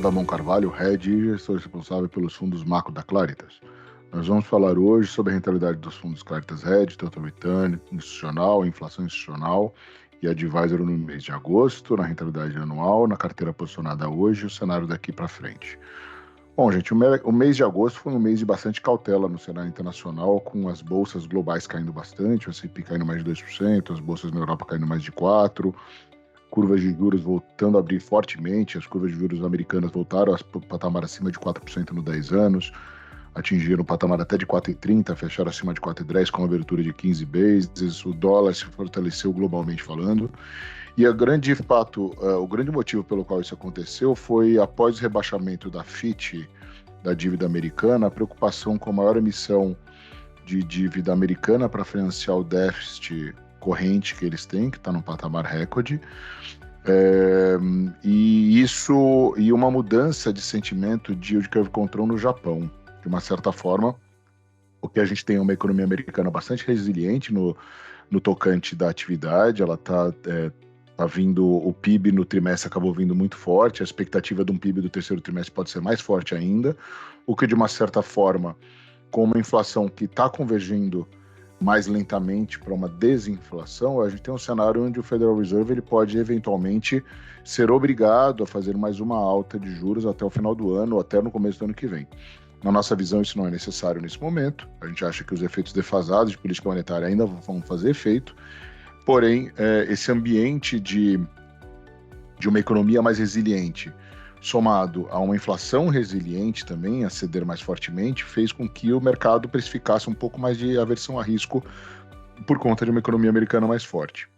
Damon Carvalho, Head, e sou responsável pelos fundos macro da Claritas. Nós vamos falar hoje sobre a rentabilidade dos fundos Claritas Head, Total Return, institucional, inflação institucional e Advisor no mês de agosto, na rentabilidade anual, na carteira posicionada hoje e o cenário daqui para frente. Bom, gente, o mês de agosto foi um mês de bastante cautela no cenário internacional, com as bolsas globais caindo bastante, o S&P caindo mais de 2%, as bolsas na Europa caindo mais de 4%, curvas de juros voltando a abrir fortemente, as curvas de juros americanas voltaram a patamar acima de 4% no 10 anos, atingiram um patamar até de 4,30, fecharam acima de 4,10 com uma abertura de 15 bases, o dólar se fortaleceu globalmente falando, e o grande motivo pelo qual isso aconteceu foi, após o rebaixamento da Fitch, da dívida americana, a preocupação com a maior emissão de dívida americana para financiar o déficit corrente que eles têm, que está num patamar recorde, e uma mudança de sentimento de yield curve control no Japão. De uma certa forma, o que a gente tem é uma economia americana bastante resiliente no tocante da atividade, ela está vindo, o PIB no trimestre acabou vindo muito forte, a expectativa de um PIB do terceiro trimestre pode ser mais forte ainda, o que de uma certa forma, com uma inflação que está convergindo mais lentamente para uma desinflação, a gente tem um cenário onde o Federal Reserve ele pode eventualmente ser obrigado a fazer mais uma alta de juros até o final do ano ou até no começo do ano que vem. Na nossa visão, isso não é necessário nesse momento. A gente acha que os efeitos defasados de política monetária ainda vão fazer efeito. Porém, esse ambiente de uma economia mais resiliente, somado a uma inflação resiliente também, a ceder mais fortemente, fez com que o mercado precificasse um pouco mais de aversão a risco por conta de uma economia americana mais forte.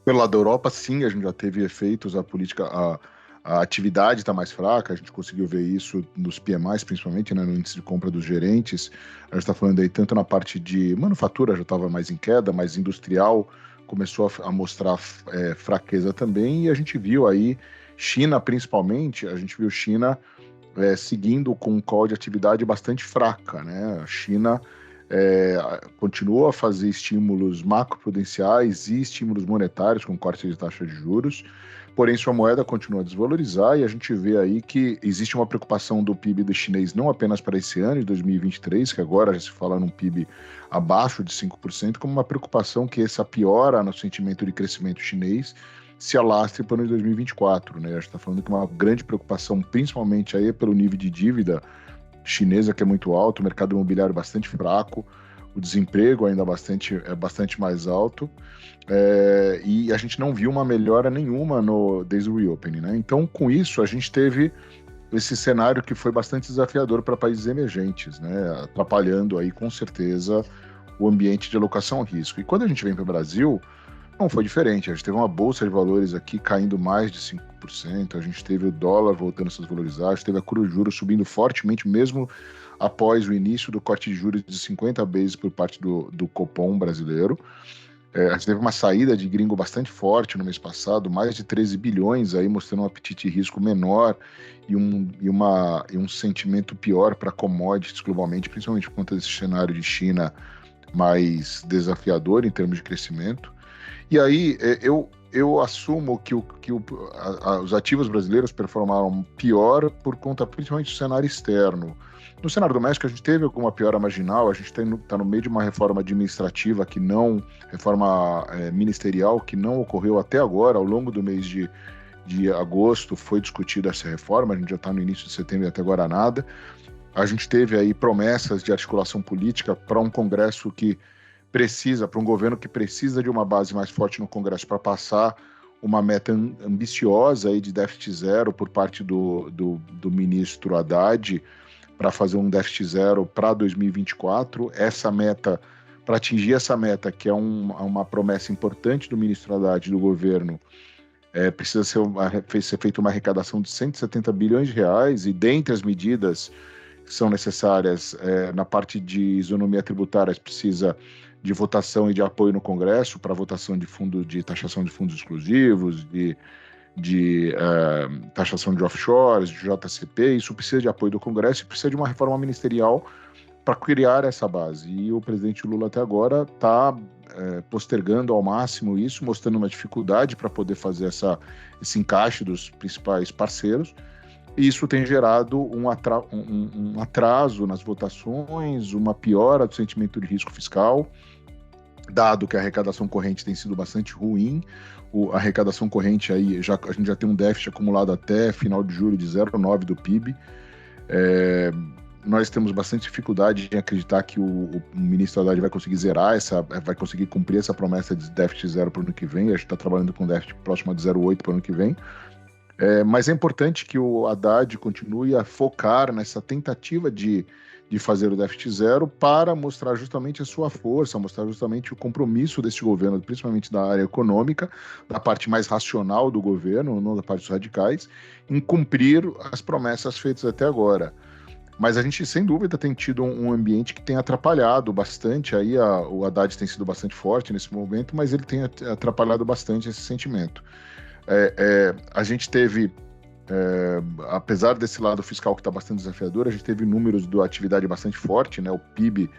Pelo lado da Europa, sim, a gente já teve efeitos, a atividade está mais fraca, a gente conseguiu ver isso nos PMIs, principalmente, né, no índice de compra dos gerentes. A gente está falando aí tanto na parte de manufatura, já estava mais em queda, mas industrial começou a mostrar fraqueza também, e a gente viu aí China, principalmente, a gente viu China seguindo com um call de atividade bastante fraca, né? A China continua a fazer estímulos macroprudenciais e estímulos monetários com corte de taxa de juros, porém sua moeda continua a desvalorizar e a gente vê aí que existe uma preocupação do PIB do chinês não apenas para esse ano de 2023, que agora já se fala num PIB abaixo de 5%, como uma preocupação que essa piora no sentimento de crescimento chinês se alastre para o ano de 2024, né? A gente está falando que uma grande preocupação, principalmente aí pelo nível de dívida chinesa, que é muito alto, o mercado imobiliário bastante fraco, o desemprego ainda bastante mais alto, e a gente não viu uma melhora nenhuma desde o reopening, né? Então, com isso, a gente teve esse cenário que foi bastante desafiador para países emergentes, né? Atrapalhando aí, com certeza, o ambiente de alocação ao risco. E quando a gente vem para o Brasil, não foi diferente. A gente teve uma bolsa de valores aqui caindo mais de 5%, a gente teve o dólar voltando a se desvalorizar, a gente teve a curva de juros subindo fortemente, mesmo após o início do corte de juros de 50 bases por parte do Copom brasileiro. A gente teve uma saída de gringo bastante forte no mês passado, mais de 13 bilhões, aí mostrando um apetite de risco menor e um sentimento pior para commodities globalmente, principalmente por conta desse cenário de China mais desafiador em termos de crescimento. E aí eu assumo que os ativos brasileiros performaram pior por conta principalmente do cenário externo. No cenário doméstico a gente teve alguma piora marginal, a gente está no meio de uma reforma administrativa reforma ministerial que não ocorreu até agora, ao longo do mês de agosto foi discutida essa reforma, a gente já está no início de setembro e até agora nada. A gente teve aí promessas de articulação política para um Congresso para um governo que precisa de uma base mais forte no Congresso para passar uma meta ambiciosa aí de déficit zero por parte do ministro Haddad, para fazer um déficit zero para 2024. Para atingir essa meta, que é uma promessa importante do ministro Haddad e do governo, precisa ser feita uma arrecadação de 170 bilhões de reais, e dentre as medidas que são necessárias na parte de isonomia tributária, precisa de votação e de apoio no Congresso para votação de taxação de fundos exclusivos, de taxação de offshores, de JCP. Isso precisa de apoio do Congresso e precisa de uma reforma ministerial para criar essa base. E o presidente Lula até agora está postergando ao máximo isso, mostrando uma dificuldade para poder fazer esse encaixe dos principais parceiros. e isso tem gerado um atraso nas votações, uma piora do sentimento de risco fiscal, dado que a arrecadação corrente tem sido bastante ruim. A arrecadação corrente aí, a gente já tem um déficit acumulado até final de julho de 0,9% do PIB. Nós temos bastante dificuldade em acreditar que o ministro Haddad vai conseguir vai conseguir cumprir essa promessa de déficit zero para o ano que vem. A gente está trabalhando com déficit próximo a 0,8% para o ano que vem. Mas é importante que o Haddad continue a focar nessa tentativa de fazer o déficit zero para mostrar justamente a sua força, mostrar justamente o compromisso desse governo, principalmente da área econômica, da parte mais racional do governo, não da parte dos radicais, em cumprir as promessas feitas até agora. Mas a gente, sem dúvida, tem tido um ambiente que tem atrapalhado bastante. Aí o Haddad tem sido bastante forte nesse momento, mas ele tem atrapalhado bastante esse sentimento. A gente teve, apesar desse lado fiscal que está bastante desafiador, a gente teve números de atividade bastante forte, né? O PIB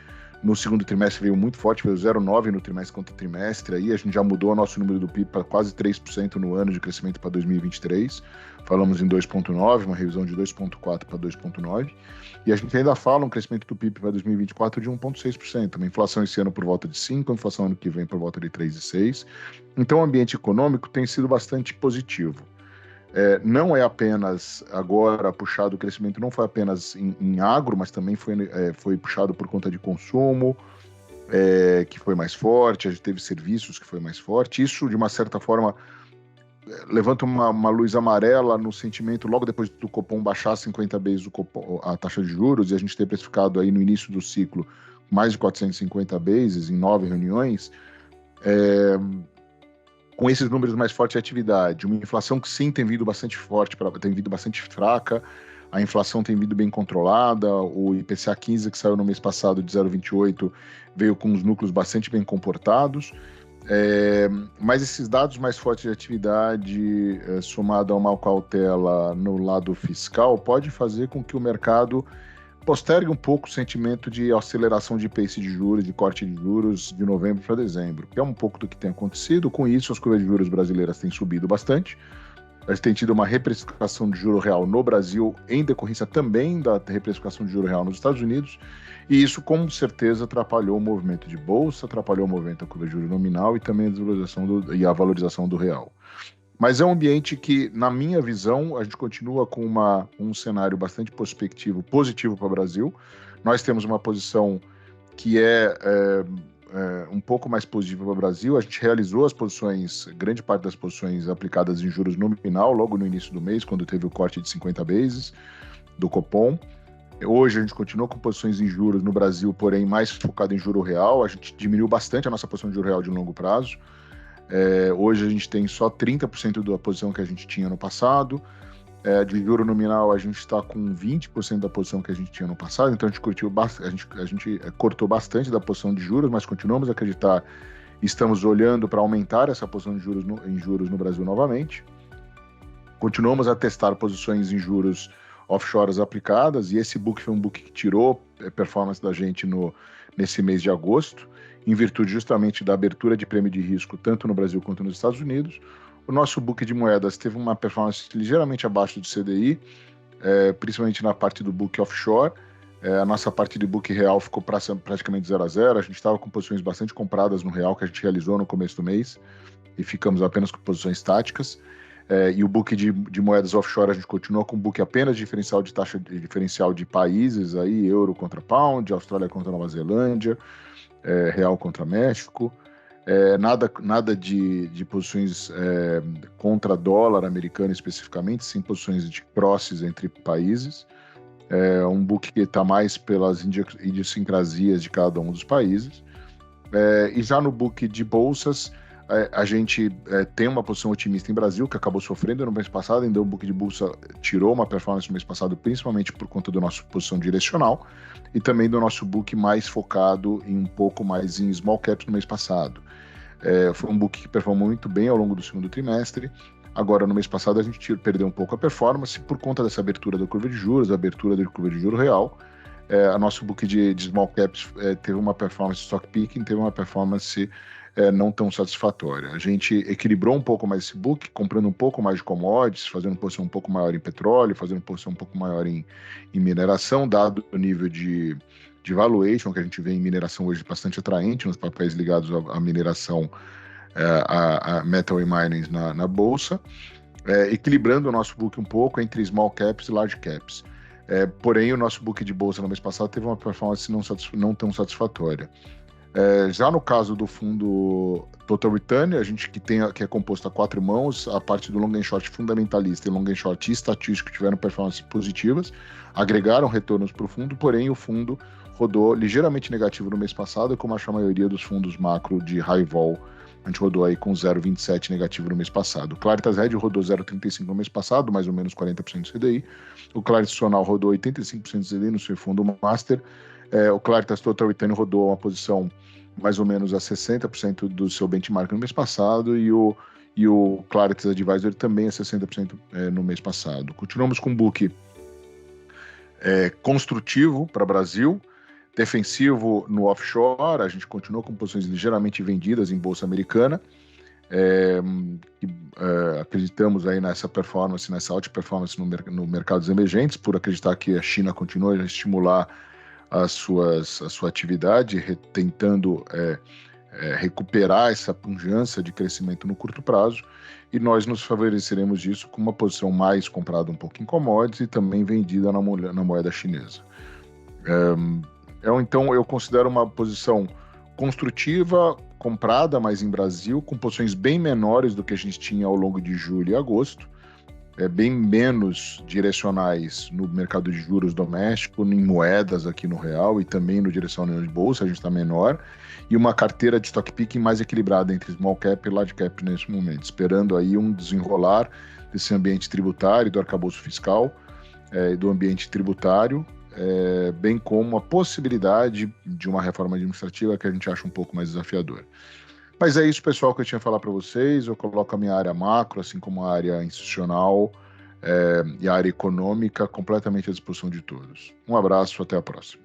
no segundo trimestre veio muito forte, veio 0,9% no trimestre contra trimestre. Aí a gente já mudou o nosso número do PIB para quase 3% no ano de crescimento para 2023. Falamos em 2,9%, uma revisão de 2,4% para 2,9%. E a gente ainda fala um crescimento do PIB para 2024 de 1,6%. Uma inflação esse ano por volta de 5%, a inflação ano que vem por volta de 3,6%. Então o ambiente econômico tem sido bastante positivo. Não é apenas agora puxado, o crescimento não foi apenas em agro, mas também foi puxado por conta de consumo, que foi mais forte, a gente teve serviços que foi mais forte. Isso, de uma certa forma, levanta uma luz amarela no sentimento, logo depois do Copom baixar 50 vezes a taxa de juros, e a gente ter precificado aí no início do ciclo mais de 450 bases em 9 reuniões, com esses números mais fortes de atividade, uma inflação que sim tem vindo bastante forte, tem vindo bastante fraca, a inflação tem vindo bem controlada, o IPCA 15 que saiu no mês passado de 0,28 veio com os núcleos bastante bem comportados, mas esses dados mais fortes de atividade, somado a uma cautela no lado fiscal, pode fazer com que o mercado postergue um pouco o sentimento de aceleração de pace de juros, de corte de juros de novembro para dezembro, que é um pouco do que tem acontecido. Com isso, as curvas de juros brasileiras têm subido bastante. A gente tem tido uma reprecificação de juro real no Brasil, em decorrência também da reprecificação de juro real nos Estados Unidos, e isso com certeza atrapalhou o movimento de bolsa, atrapalhou o movimento da curva de juros nominal e também a valorização do real. Mas é um ambiente que, na minha visão, a gente continua com um cenário bastante positivo para o Brasil. Nós temos uma posição que um pouco mais positiva para o Brasil. A gente realizou grande parte das posições aplicadas em juros nominal, logo no início do mês, quando teve o corte de 50 bases do Copom. Hoje a gente continua com posições em juros no Brasil, porém mais focado em juro real. A gente diminuiu bastante a nossa posição de juro real de longo prazo. Hoje a gente tem só 30% da posição que a gente tinha no passado. De juro nominal a gente está com 20% da posição que a gente tinha no passado, então a gente cortou bastante da posição de juros, mas continuamos a acreditar, estamos olhando para aumentar essa posição de juros em juros no Brasil novamente. Continuamos a testar posições em juros offshores aplicadas, e esse book foi um book que tirou performance da gente nesse mês de agosto, em virtude justamente da abertura de prêmio de risco tanto no Brasil quanto nos Estados Unidos. O nosso book de moedas teve uma performance ligeiramente abaixo do CDI, principalmente na parte do book offshore. A nossa parte de book real ficou praticamente 0 a 0. A gente estava com posições bastante compradas no real que a gente realizou no começo do mês e ficamos apenas com posições táticas. E o book de moedas offshore a gente continua com o book apenas diferencial de taxa diferencial de países, aí, euro contra pound, Austrália contra Nova Zelândia, real contra México. Nada de posições contra dólar americano especificamente, sim posições de crosses entre países. Um book que está mais pelas idiosincrasias de cada um dos países. E já no book de bolsas, a gente tem uma posição otimista em Brasil, que acabou sofrendo no mês passado, ainda o book de bolsa tirou uma performance no mês passado, principalmente por conta da nossa posição direcional, e também do nosso book mais focado um pouco mais em small caps no mês passado. Foi um book que performou muito bem ao longo do segundo trimestre. Agora, no mês passado, a gente perdeu um pouco a performance por conta dessa abertura da curva de juros, a abertura da curva de juros real. A nosso book de small caps teve uma performance stock picking, teve uma performance não tão satisfatória. A gente equilibrou um pouco mais esse book, comprando um pouco mais de commodities, fazendo posição um pouco maior em petróleo, fazendo posição um pouco maior em mineração, dado o nível de valuation que a gente vê em mineração hoje bastante atraente nos papéis ligados à mineração, a metal e mining na bolsa, equilibrando o nosso book um pouco entre small caps e large caps. Porém, o nosso book de bolsa no mês passado teve uma performance não tão satisfatória. Já no caso do fundo Total Return, a gente que é composto a 4 mãos, a parte do long and short fundamentalista e long and short estatístico tiveram performances positivas, agregaram retornos para o fundo, porém o fundo rodou ligeiramente negativo no mês passado, como a maioria dos fundos macro de high vol, a gente rodou aí com 0,27 negativo no mês passado. O Claritas Red rodou 0,35 no mês passado, mais ou menos 40% do CDI. O Claritas Nacional rodou 85% do CDI no seu fundo Master. O Claritas Total Return rodou uma posição mais ou menos a 60% do seu benchmark no mês passado e o Claritas Advisory também a 60% no mês passado. Continuamos com um book construtivo para o Brasil, defensivo no offshore, a gente continuou com posições ligeiramente vendidas em bolsa americana. Acreditamos aí nessa performance, nessa alta performance no mercados emergentes, por acreditar que a China continua a estimular a sua atividade, tentando recuperar essa pujança de crescimento no curto prazo, e nós nos favoreceremos disso com uma posição mais comprada um pouco em commodities e também vendida na moeda chinesa. Então eu considero uma posição construtiva, comprada mais em Brasil, com posições bem menores do que a gente tinha ao longo de julho e agosto, bem menos direcionais no mercado de juros doméstico, em moedas aqui no real e também no direcional de bolsa, a gente está menor, e uma carteira de stock picking mais equilibrada entre small cap e large cap nesse momento, esperando aí um desenrolar desse ambiente tributário, do arcabouço fiscal, do ambiente tributário, bem como a possibilidade de uma reforma administrativa que a gente acha um pouco mais desafiadora. Mas é isso, pessoal, que eu tinha a falar para vocês. Eu coloco a minha área macro, assim como a área institucional e a área econômica completamente à disposição de todos. Um abraço, até a próxima.